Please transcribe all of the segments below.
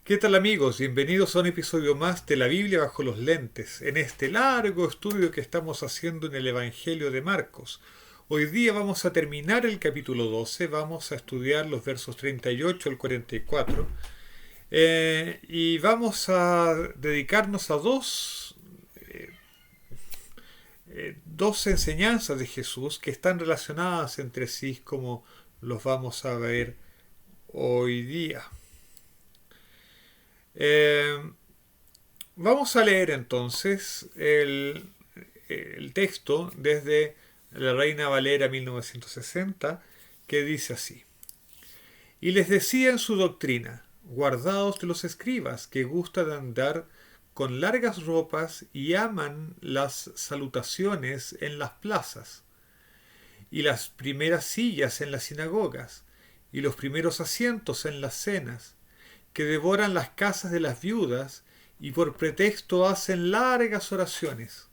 ¿Qué tal amigos? Bienvenidos a un episodio más de la Biblia bajo los lentes, en este largo estudio que estamos haciendo en el Evangelio de Marcos. Hoy día vamos a terminar el capítulo 12, vamos a estudiar los versos 38 al 44 y vamos a dedicarnos a dos enseñanzas de Jesús que están relacionadas entre sí como los vamos a ver hoy día. Eh, Vamos a leer entonces el texto desde la Reina Valera 1960, que dice así. Y les decía en su doctrina, guardaos de los escribas que gustan de andar con largas ropas y aman las salutaciones en las plazas, y las primeras sillas en las sinagogas, y los primeros asientos en las cenas, que devoran las casas de las viudas y por pretexto hacen largas oraciones.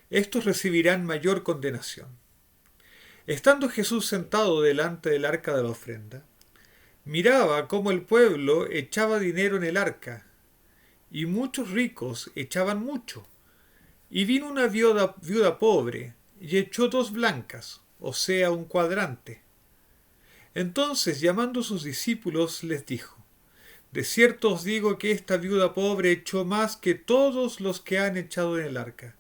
Estos recibirán mayor condenación. Estando Jesús sentado delante del arca de la ofrenda, miraba cómo el pueblo echaba dinero en el arca, y muchos ricos echaban mucho. Y vino una viuda pobre, y echó 2 blancas, o sea, un cuadrante. Entonces, llamando a sus discípulos, les dijo, de cierto os digo que esta viuda pobre echó más que todos los que han echado en el arca,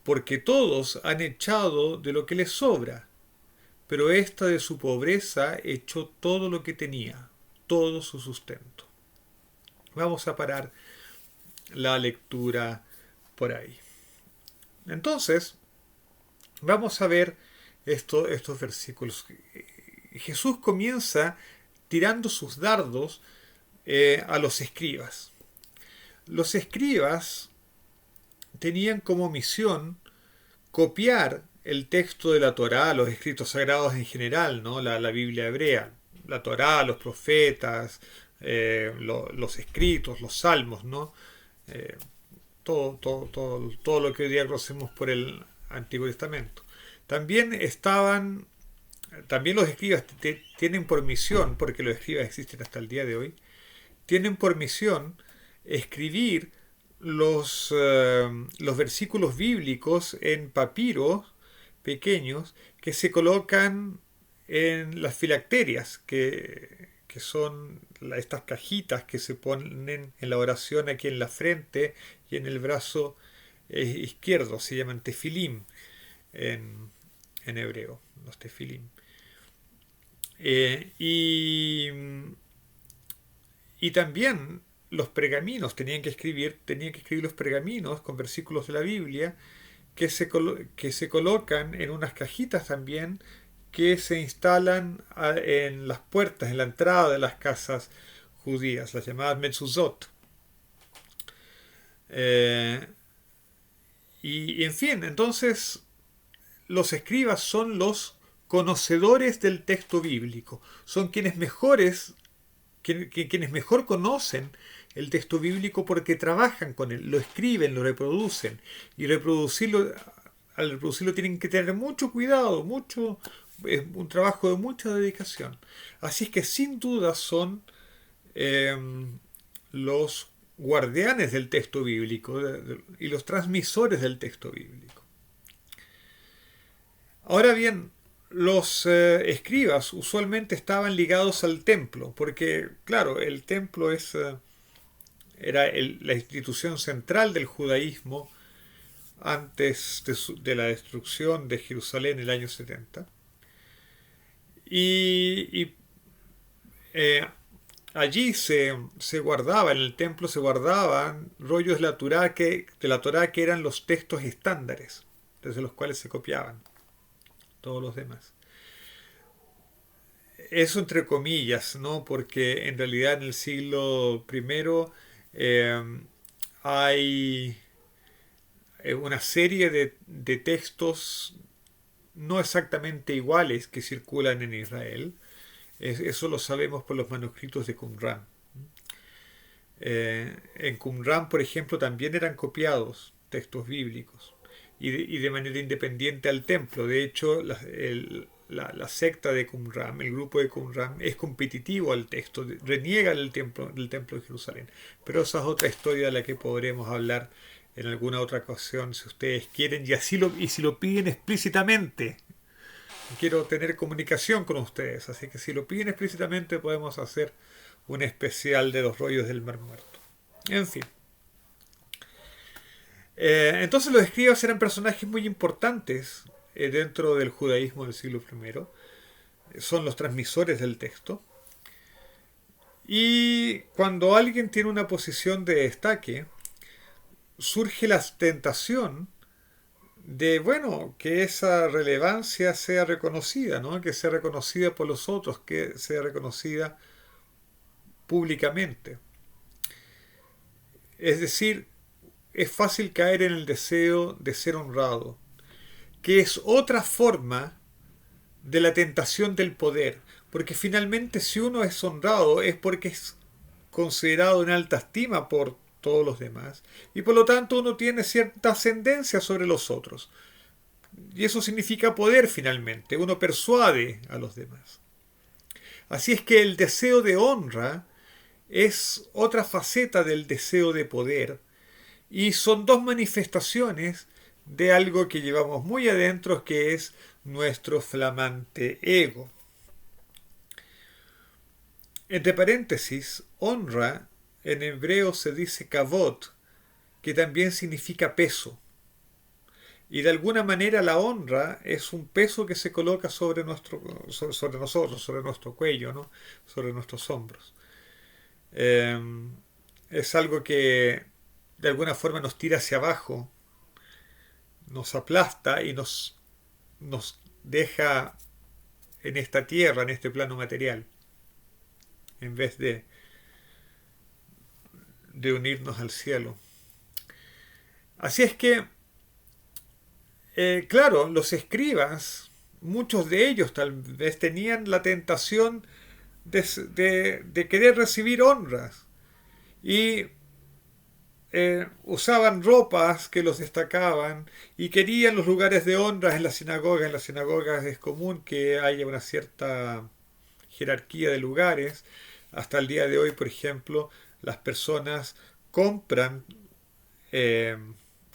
porque todos han echado de lo que les sobra, pero ésta de su pobreza echó todo lo que tenía, todo su sustento. Vamos a parar la lectura por ahí. Entonces, vamos a ver estos versículos. Jesús comienza tirando sus dardos a los escribas. Los escribas tenían como misión copiar el texto de la Torá, los escritos sagrados en general, ¿no? La Biblia hebrea, la Torá, los profetas, los escritos, los salmos, ¿no? Eh, todo lo que hoy día conocemos por el Antiguo Testamento. También los escribas tienen por misión, porque los escribas existen hasta el día de hoy, tienen por misión escribir los versículos bíblicos en papiros pequeños que se colocan en las filacterias, que son estas cajitas que se ponen en la oración aquí en la frente y en el brazo izquierdo, se llaman tefilim en hebreo, los tefilim. Eh, y y también los pergaminos, tenían que escribir los pergaminos con versículos de la Biblia que se colocan en unas cajitas también que se instalan en las puertas, en la entrada de las casas judías, las llamadas mezuzot. Eh, y en fin, entonces los escribas son los conocedores del texto bíblico, son quienes mejor conocen el texto bíblico porque trabajan con él, lo escriben, lo reproducen. Y al reproducirlo tienen que tener mucho cuidado, es un trabajo de mucha dedicación. Así es que sin duda son eh, los guardianes del texto bíblico y los transmisores del texto bíblico. Ahora bien, los escribas usualmente estaban ligados al templo, porque, claro, el templo era la institución central del judaísmo antes de la destrucción de Jerusalén en el año 70. Y eh, allí se guardaba, en el templo se guardaban rollos de la Torá que eran los textos estándares, desde los cuales se copiaban todos los demás. Eso entre comillas, ¿no? Porque en realidad en el siglo primero hay una serie de textos no exactamente iguales que circulan en Israel. Eso lo sabemos por los manuscritos de Qumran. En Qumran, por ejemplo, también eran copiados textos bíblicos y de manera independiente al templo. De hecho, la secta de Qumran, el grupo de Qumran, es competitivo al texto, reniega del templo de Jerusalén. Pero esa es otra historia de la que podremos hablar en alguna otra ocasión, si ustedes quieren, y si lo piden explícitamente. Quiero tener comunicación con ustedes, así que si lo piden explícitamente podemos hacer un especial de los rollos del Mar Muerto. En fin. Entonces los escribas eran personajes muy importantes dentro del judaísmo del siglo I. Son los transmisores del texto. Y cuando alguien tiene una posición de destaque, surge la tentación de, bueno, que esa relevancia sea reconocida, ¿no? Que sea reconocida por los otros, que sea reconocida públicamente. Es decir, es fácil caer en el deseo de ser honrado, que es otra forma de la tentación del poder, porque finalmente si uno es honrado es porque es considerado en alta estima por todos los demás, y por lo tanto uno tiene cierta ascendencia sobre los otros. Y eso significa poder finalmente, uno persuade a los demás. Así es que el deseo de honra es otra faceta del deseo de poder, y son dos manifestaciones de algo que llevamos muy adentro, que es nuestro flamante ego. Entre paréntesis, honra en hebreo se dice kavod, que también significa peso. Y de alguna manera la honra es un peso que se coloca sobre nosotros, sobre nuestro cuello, ¿no? Sobre nuestros hombros. Es algo que de alguna forma nos tira hacia abajo, nos aplasta y nos deja en esta tierra, en este plano material, en vez de unirnos al cielo. Así es que, claro, los escribas, muchos de ellos tal vez tenían la tentación de querer recibir honras y usaban ropas que los destacaban y querían los lugares de honra en las sinagogas. En las sinagogas es común que haya una cierta jerarquía de lugares. Hasta el día de hoy, por ejemplo, las personas compran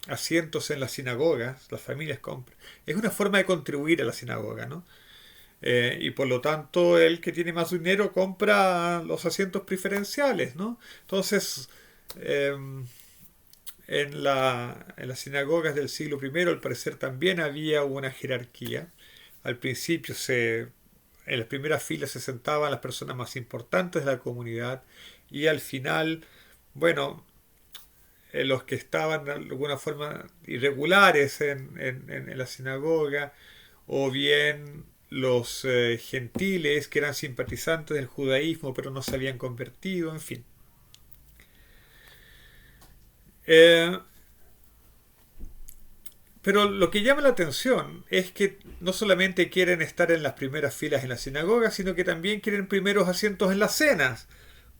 asientos en las sinagogas, las familias compran. Es una forma de contribuir a la sinagoga, ¿no? Y por lo tanto, el que tiene más dinero compra los asientos preferenciales, ¿no? Entonces, en las sinagogas del siglo I, al parecer también había una jerarquía. Al principio en las primeras filas se sentaban las personas más importantes de la comunidad y al final, bueno, los que estaban de alguna forma irregulares en la sinagoga, o bien los gentiles que eran simpatizantes del judaísmo pero no se habían convertido, en fin. Pero lo que llama la atención es que no solamente quieren estar en las primeras filas en la sinagoga, sino que también quieren primeros asientos en las cenas,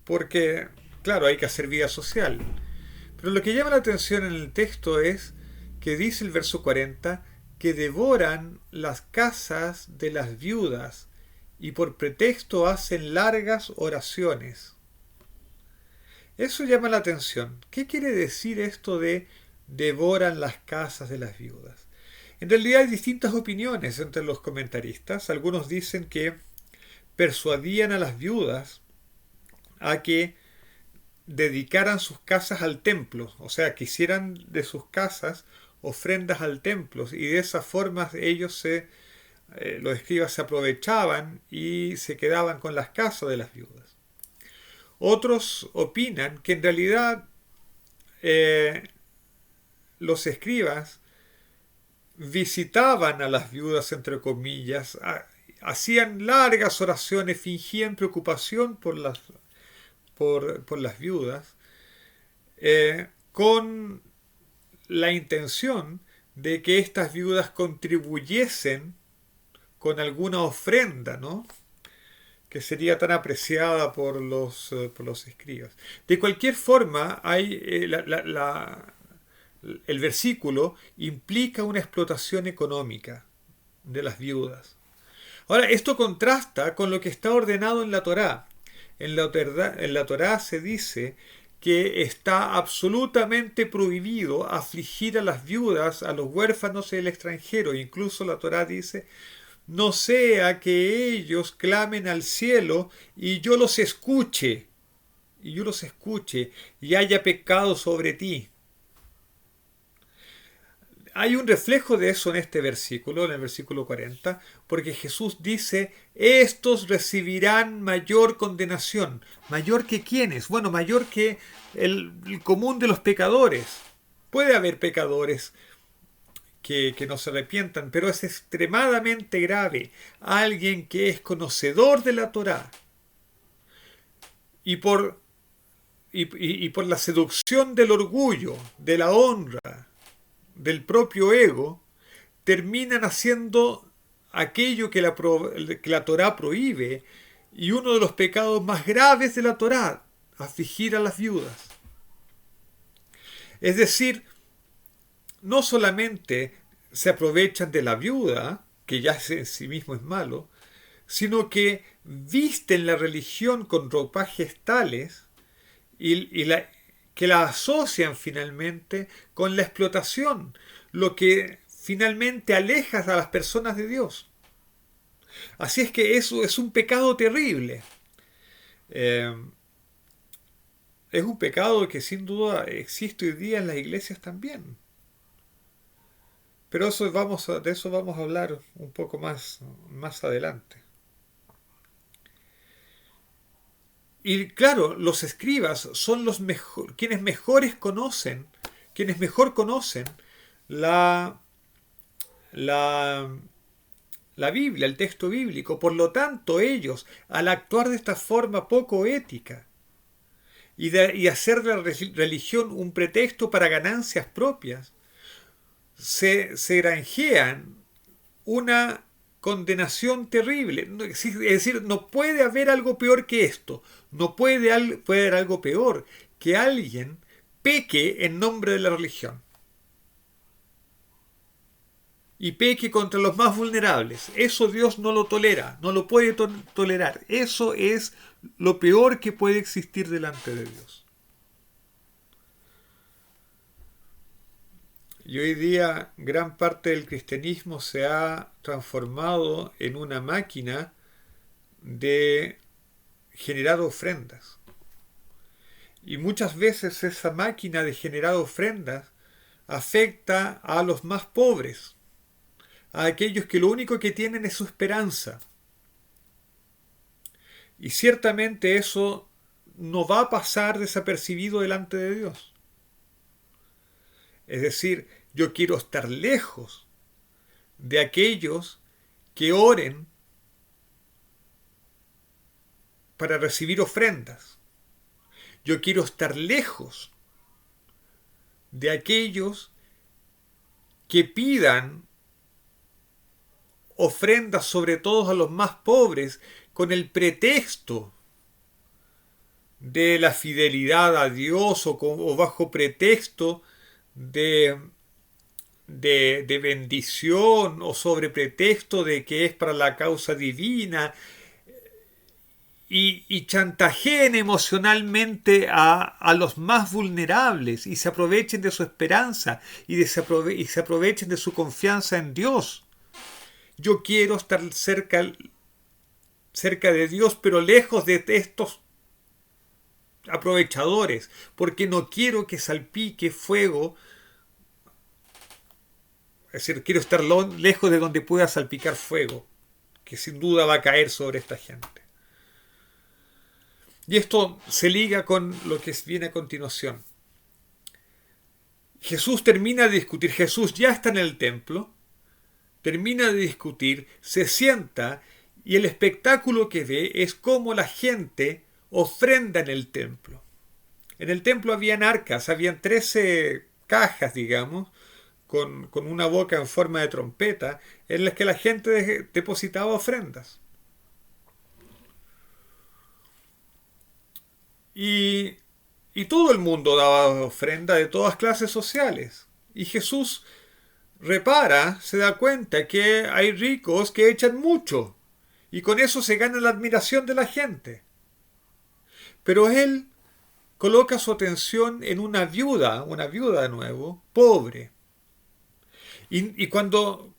porque, claro, hay que hacer vida social. Pero lo que llama la atención en el texto es que dice el verso 40 que devoran las casas de las viudas y por pretexto hacen largas oraciones. Eso llama la atención. ¿Qué quiere decir esto de devoran las casas de las viudas? En realidad hay distintas opiniones entre los comentaristas. Algunos dicen que persuadían a las viudas a que dedicaran sus casas al templo, o sea, que hicieran de sus casas ofrendas al templo, y de esa forma ellos los escribas se aprovechaban y se quedaban con las casas de las viudas. Otros opinan que en realidad los escribas visitaban a las viudas, entre comillas, hacían largas oraciones, fingían preocupación por las viudas, con la intención de que estas viudas contribuyesen con alguna ofrenda, ¿no?, que sería tan apreciada por los escribas. De cualquier forma, hay el versículo implica una explotación económica de las viudas. Ahora, esto contrasta con lo que está ordenado en la Torá. En la Torá se dice que está absolutamente prohibido afligir a las viudas, a los huérfanos y al extranjero. Incluso la Torá dice, no sea que ellos clamen al cielo y yo los escuche, y haya pecado sobre ti. Hay un reflejo de eso en este versículo, en el versículo 40, porque Jesús dice, estos recibirán mayor condenación. ¿Mayor que quiénes? Bueno, mayor que el común de los pecadores. Puede haber pecadores que no se arrepientan, pero es extremadamente grave. Alguien que es conocedor de la Torá y por la seducción del orgullo, de la honra, del propio ego, terminan haciendo aquello que la Torá prohíbe, y uno de los pecados más graves de la Torá, afligir a las viudas. Es decir, no solamente se aprovechan de la viuda, que ya en sí mismo es malo, sino que visten la religión con ropajes tales que la asocian finalmente con la explotación, lo que finalmente aleja a las personas de Dios. Así es que eso es un pecado terrible. Es un pecado que sin duda existe hoy día en las iglesias también. Pero de eso vamos a hablar un poco más adelante. Y claro, los escribas son quienes mejor conocen la, la, la Biblia, el texto bíblico. Por lo tanto, ellos, al actuar de esta forma poco ética y hacer de la religión un pretexto para ganancias propias, se granjean una condenación terrible. Es decir, no puede haber algo peor que esto. No puede haber algo peor que alguien peque en nombre de la religión. Y peque contra los más vulnerables. Eso Dios no lo tolera, no lo puede tolerar. Eso es lo peor que puede existir delante de Dios. Y hoy día gran parte del cristianismo se ha transformado en una máquina de generar ofrendas. Y muchas veces esa máquina de generar ofrendas afecta a los más pobres, a aquellos que lo único que tienen es su esperanza. Y ciertamente eso no va a pasar desapercibido delante de Dios. Es decir, yo quiero estar lejos de aquellos que oren para recibir ofrendas. Yo quiero estar lejos de aquellos que pidan ofrendas, sobre todo a los más pobres, con el pretexto de la fidelidad a Dios o bajo pretexto de bendición o sobre pretexto de que es para la causa divina y chantajeen emocionalmente a los más vulnerables y se aprovechen de su esperanza y se aprovechen de su confianza en Dios. Yo quiero estar cerca de Dios, pero lejos de estos aprovechadores, porque no quiero que salpique fuego. Es decir, quiero estar lejos de donde pueda salpicar fuego, que sin duda va a caer sobre esta gente. Y esto se liga con lo que viene a continuación. Jesús termina de discutir, Jesús ya está en el templo, termina de discutir, se sienta y el espectáculo que ve es cómo la gente ofrenda en el templo. En el templo habían arcas, habían 13 cajas, digamos, con una boca en forma de trompeta, en las que la gente depositaba ofrendas. Y todo el mundo daba ofrenda de todas clases sociales. Y Jesús repara, se da cuenta que hay ricos que echan mucho y con eso se gana la admiración de la gente. Pero él coloca su atención en una viuda de nuevo, pobre. Y cuando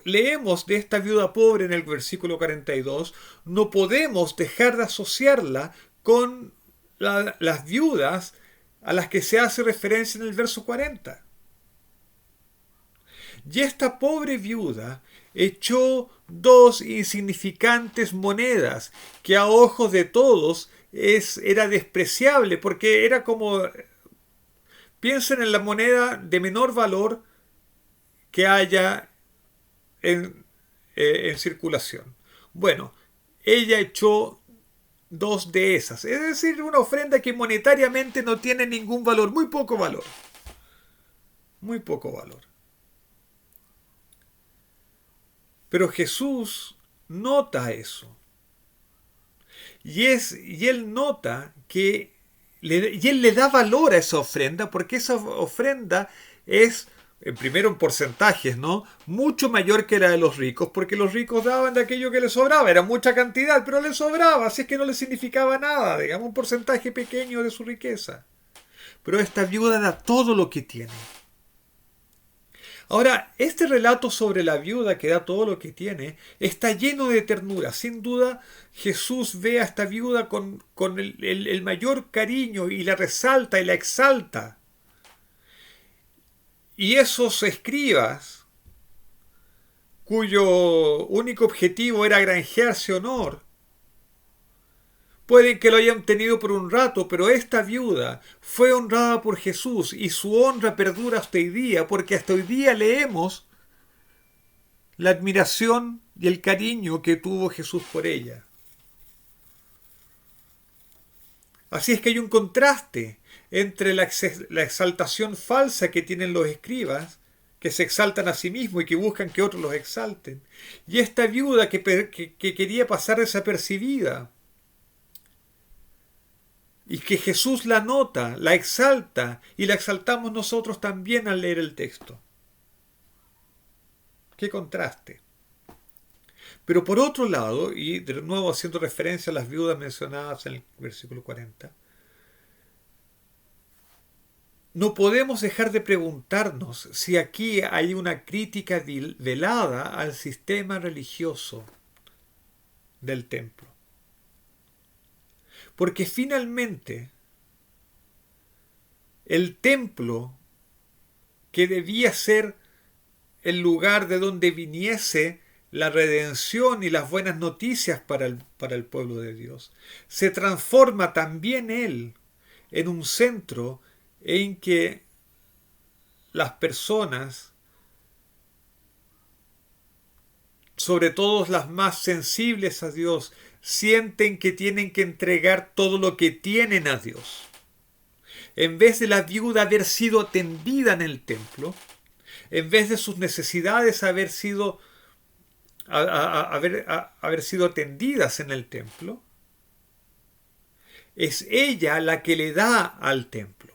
leemos de esta viuda pobre en el versículo 42, no podemos dejar de asociarla con las viudas a las que se hace referencia en el verso 40. Y esta pobre viuda echó 2 insignificantes monedas que a ojos de todos era despreciable, porque era como, piensen en la moneda de menor valor que haya en circulación. Bueno, ella echó 2 de esas, es decir, una ofrenda que monetariamente no tiene ningún valor, muy poco valor. Muy poco valor. Pero Jesús nota eso. Y él nota que y él le da valor a esa ofrenda, porque esa ofrenda es, primero en porcentajes, ¿no? Mucho mayor que la de los ricos, porque los ricos daban de aquello que les sobraba, era mucha cantidad, pero les sobraba, así es que no les significaba nada, digamos, un porcentaje pequeño de su riqueza. Pero esta viuda da todo lo que tiene. Ahora, este relato sobre la viuda que da todo lo que tiene está lleno de ternura. Sin duda, Jesús ve a esta viuda con el mayor cariño y la resalta y la exalta. Y esos escribas, cuyo único objetivo era granjearse honor, pueden que lo hayan tenido por un rato, pero esta viuda fue honrada por Jesús y su honra perdura hasta hoy día, porque hasta hoy día leemos la admiración y el cariño que tuvo Jesús por ella. Así es que hay un contraste entre la exaltación falsa que tienen los escribas, que se exaltan a sí mismos y que buscan que otros los exalten, y esta viuda que quería pasar desapercibida, y que Jesús la nota, la exalta, y la exaltamos nosotros también al leer el texto. ¡Qué contraste! Pero por otro lado, y de nuevo haciendo referencia a las viudas mencionadas en el versículo 40, no podemos dejar de preguntarnos si aquí hay una crítica velada al sistema religioso del templo. Porque finalmente el templo, que debía ser el lugar de donde viniese la redención y las buenas noticias para el pueblo de Dios, se transforma también él en un centro en que las personas, sobre todo las más sensibles a Dios, sienten que tienen que entregar todo lo que tienen a Dios. En vez de la viuda haber sido atendida en el templo, en vez de sus necesidades haber sido atendidas en el templo, es ella la que le da al templo.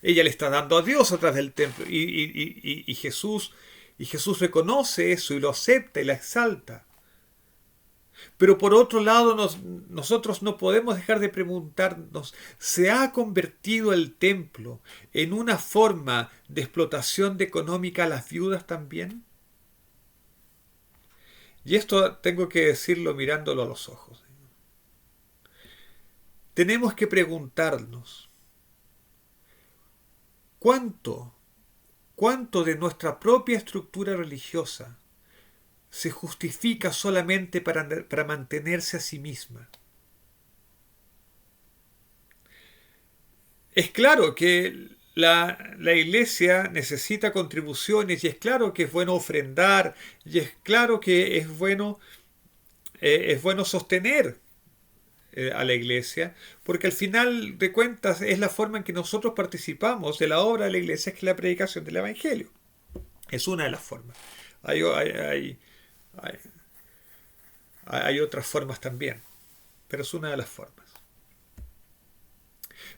Ella le está dando a Dios a través del templo y Jesús reconoce eso y lo acepta y la exalta. Pero por otro lado, nosotros no podemos dejar de preguntarnos, ¿se ha convertido el templo en una forma de explotación económica a las viudas también? Y esto tengo que decirlo mirándolo a los ojos. Tenemos que preguntarnos, ¿cuánto de nuestra propia estructura religiosa se justifica solamente para mantenerse a sí misma? Es claro que la iglesia necesita contribuciones y es claro que es bueno ofrendar y es claro que es bueno sostener a la iglesia, porque al final de cuentas es la forma en que nosotros participamos de la obra de la iglesia, que es la predicación del Evangelio. Es una de las formas. Hay otras formas también, pero es una de las formas.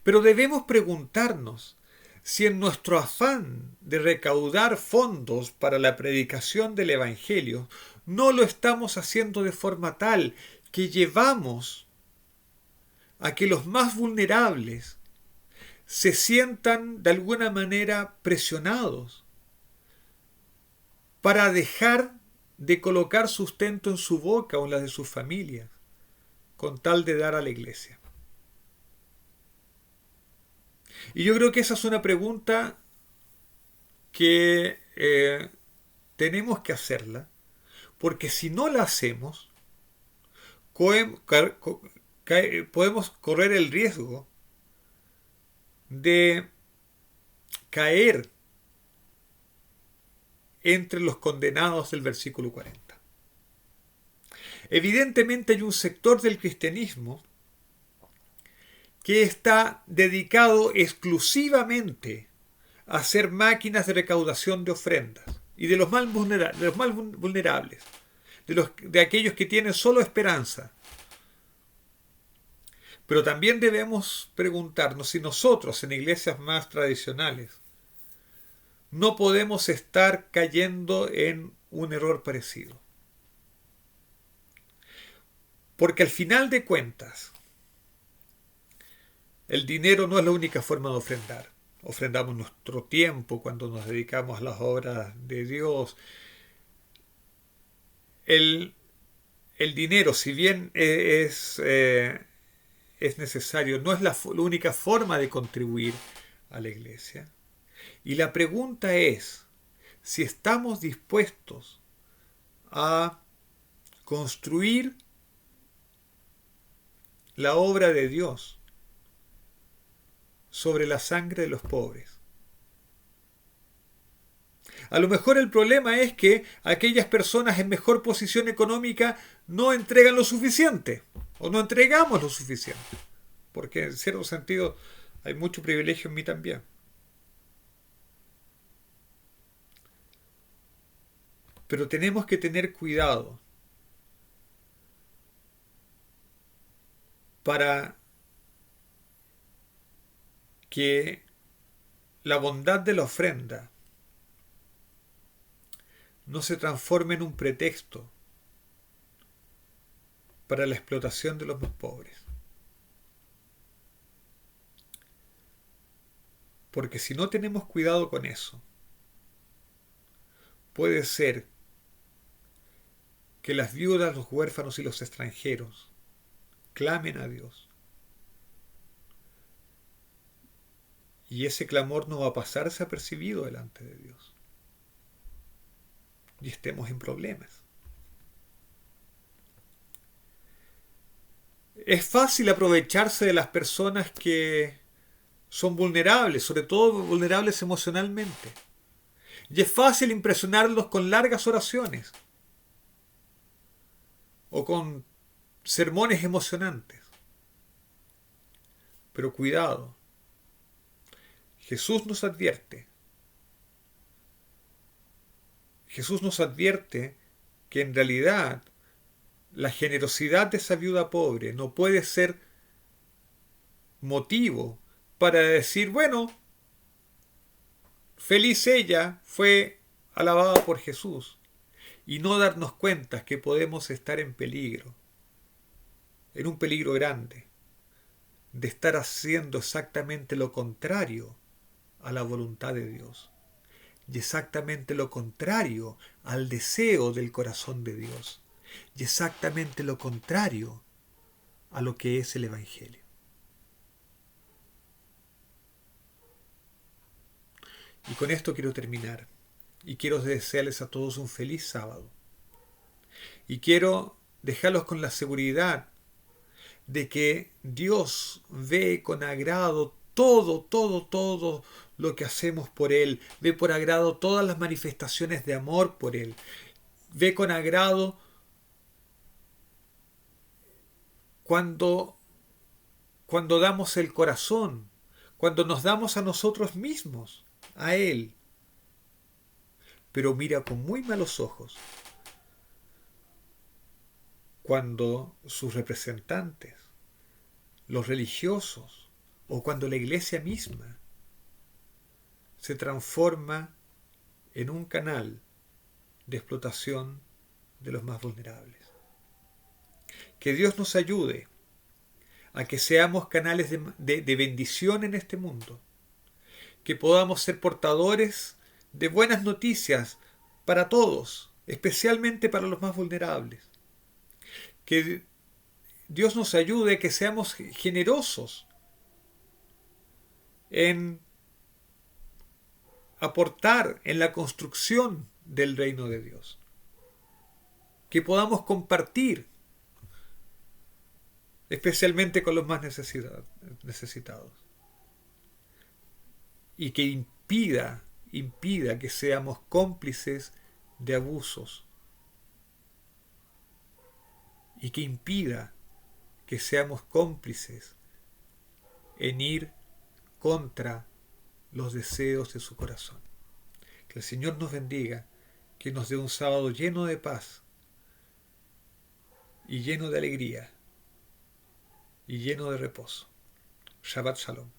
Pero debemos preguntarnos si en nuestro afán de recaudar fondos para la predicación del Evangelio no lo estamos haciendo de forma tal que llevamos a que los más vulnerables se sientan de alguna manera presionados para dejar de colocar sustento en su boca o en la de sus familias, con tal de dar a la iglesia? Y yo creo que esa es una pregunta que tenemos que hacerla, porque si no la hacemos, podemos correr el riesgo de caer entre los condenados del versículo 40. Evidentemente hay un sector del cristianismo que está dedicado exclusivamente a ser máquinas de recaudación de ofrendas y de los más vulnerables, de aquellos que tienen solo esperanza. Pero también debemos preguntarnos si nosotros en iglesias más tradicionales no podemos estar cayendo en un error parecido. Porque al final de cuentas, el dinero no es la única forma de ofrendar. Ofrendamos nuestro tiempo cuando nos dedicamos a las obras de Dios. El dinero, si bien es necesario, no es la única forma de contribuir a la iglesia. Y la pregunta es si estamos dispuestos a construir la obra de Dios sobre la sangre de los pobres. A lo mejor el problema es que aquellas personas en mejor posición económica no entregan lo suficiente, o no entregamos lo suficiente, porque en cierto sentido hay mucho privilegio en mí también. Pero tenemos que tener cuidado para que la bondad de la ofrenda no se transforme en un pretexto para la explotación de los más pobres. Porque si no tenemos cuidado con eso, puede ser que las viudas, los huérfanos y los extranjeros clamen a Dios. Y ese clamor no va a pasar desapercibido delante de Dios. Y estemos en problemas. Es fácil aprovecharse de las personas que son vulnerables, sobre todo vulnerables emocionalmente. Y es fácil impresionarlos con largas oraciones o con sermones emocionantes. Pero cuidado, Jesús nos advierte que en realidad la generosidad de esa viuda pobre no puede ser motivo para decir, bueno, feliz ella, fue alabada por Jesús, y no darnos cuenta que podemos estar en peligro, en un peligro grande, de estar haciendo exactamente lo contrario a la voluntad de Dios, y exactamente lo contrario al deseo del corazón de Dios, y exactamente lo contrario a lo que es el Evangelio. Y con esto quiero terminar. Y quiero desearles a todos un feliz sábado. Y quiero dejarlos con la seguridad de que Dios ve con agrado todo lo que hacemos por Él. Ve por agrado todas las manifestaciones de amor por Él. Ve con agrado cuando damos el corazón, cuando nos damos a nosotros mismos, a Él. Pero mira con muy malos ojos cuando sus representantes, los religiosos, o cuando la iglesia misma se transforma en un canal de explotación de los más vulnerables. Que Dios nos ayude a que seamos canales de bendición en este mundo, que podamos ser portadores de buenas noticias para todos, especialmente para los más vulnerables. Que Dios nos ayude a que seamos generosos en aportar en la construcción del reino de Dios. Que podamos compartir, especialmente con los más necesitados. Y que impida que seamos cómplices de abusos. Y que impida que seamos cómplices en ir contra los deseos de su corazón. Que el Señor nos bendiga, que nos dé un sábado lleno de paz y lleno de alegría y lleno de reposo. Shabbat Shalom.